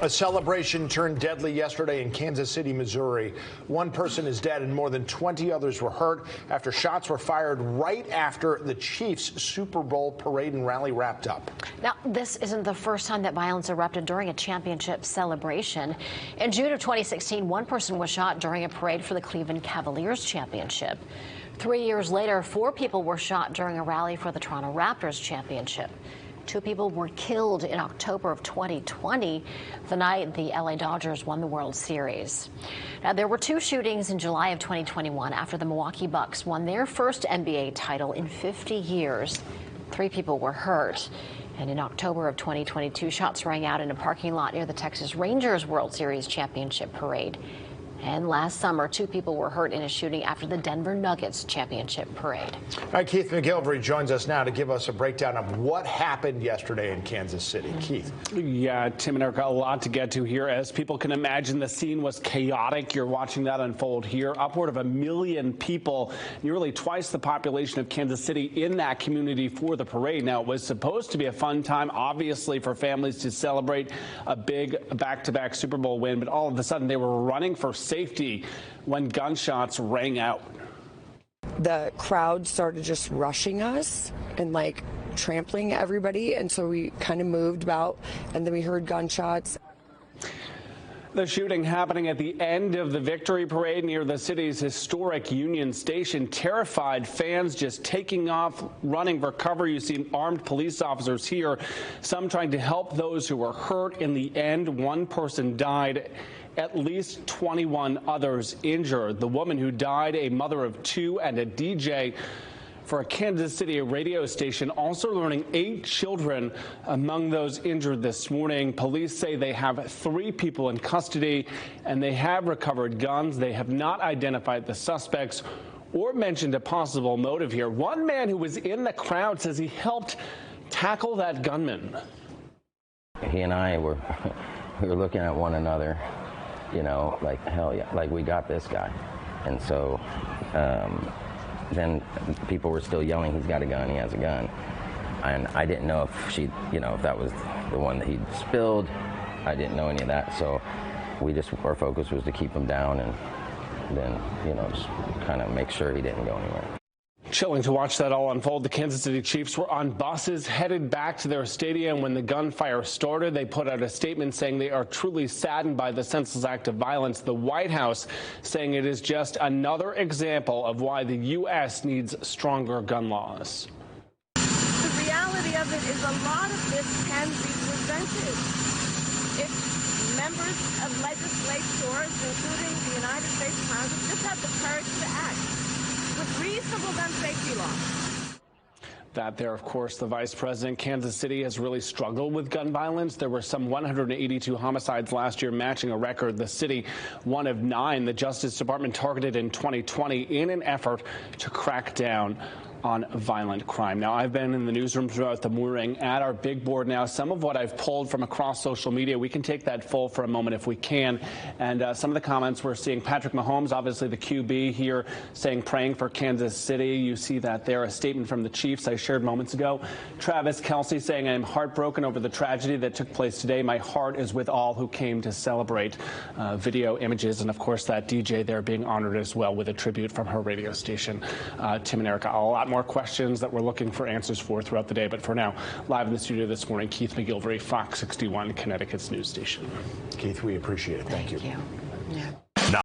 A celebration turned deadly yesterday in Kansas City, Missouri. One person is dead and more than 20 others were hurt after shots were fired right after the Chiefs' Super Bowl parade and rally wrapped up. Now, this isn't the first time that violence erupted during a championship celebration. In June of 2016, one person was shot during a parade for the Cleveland Cavaliers championship. 3 years later, 4 people were shot during a rally for the Toronto Raptors championship. 2 people were killed in October of 2020, the night the LA Dodgers won the World Series. Now, there were 2 shootings in July of 2021 after the Milwaukee Bucks won their first NBA title in 50 years. 3 people were hurt. And in October of 2022, shots rang out in a parking lot near the Texas Rangers World Series championship parade. And last summer, 2 people were hurt in a shooting after the Denver Nuggets championship parade. All right, Keith McGilvery joins us now to give us a breakdown of what happened yesterday in Kansas City. Keith. Yeah, Tim and Erica, a lot to get to here. As people can imagine, the scene was chaotic. You're watching that unfold here. Upward of 1 million people, nearly twice the population of Kansas City in that community for the parade. Now, it was supposed to be a fun time, obviously, for families to celebrate a big back-to-back Super Bowl win, but all of a sudden they were running for safety when gunshots rang out. The crowd started just rushing us and like trampling everybody, and so we kind of moved about, and then we heard gunshots. The shooting happening at the end of the victory parade near the city's historic Union Station terrified fans just taking off, running for cover. You see armed police officers here, some trying to help those who were hurt. In the end, 1 person died, at least 21 others injured. The woman who died, a mother of 2 and a DJ for a Kansas City radio station, also learning 8 children among those injured this morning. Police say they have 3 people in custody and they have recovered guns. They have not identified the suspects or mentioned a possible motive here. One man who was in the crowd says he helped tackle that gunman. He and I were looking at one another, you know, like, hell yeah, like we got this guy. And so then people were still yelling, he's got a gun, he has a gun. And I didn't know if she, you know, if that was the one that he'd spilled. I didn't know any of that. So our focus was to keep him down and then, you know, just kind of make sure he didn't go anywhere. Chilling to watch that all unfold. The Kansas City Chiefs were on buses headed back to their stadium when the gunfire started. They put out a statement saying they are truly saddened by the senseless act of violence. The White House saying it is just another example of why the U.S. needs stronger gun laws. The reality of it is a lot of this can be prevented if members of legislators, including the United States Congress, just have the courage to act with reasonable gun safety laws. That there, of course, the vice president. Kansas City has really struggled with gun violence. There were some 182 homicides last year, matching a record. The city, one of 9 the Justice Department targeted in 2020 in an effort to crack down on violent crime. Now, I've been in the newsroom throughout the morning at our big board now. Some of what I've pulled from across social media, we can take that full for a moment if we can. And some of the comments we're seeing, Patrick Mahomes, obviously the QB here, saying praying for Kansas City. You see that there, a statement from the Chiefs I shared moments ago. Travis Kelce saying, I'm heartbroken over the tragedy that took place today. My heart is with all who came to celebrate. Video images, and of course that DJ there being honored as well with a tribute from her radio station. Tim and Erica, a lot more questions that we're looking for answers for throughout the day. But for now, live in the studio this morning, Keith McGilvery, Fox 61, Connecticut's news station. Keith, we appreciate it. Thank you. Yeah.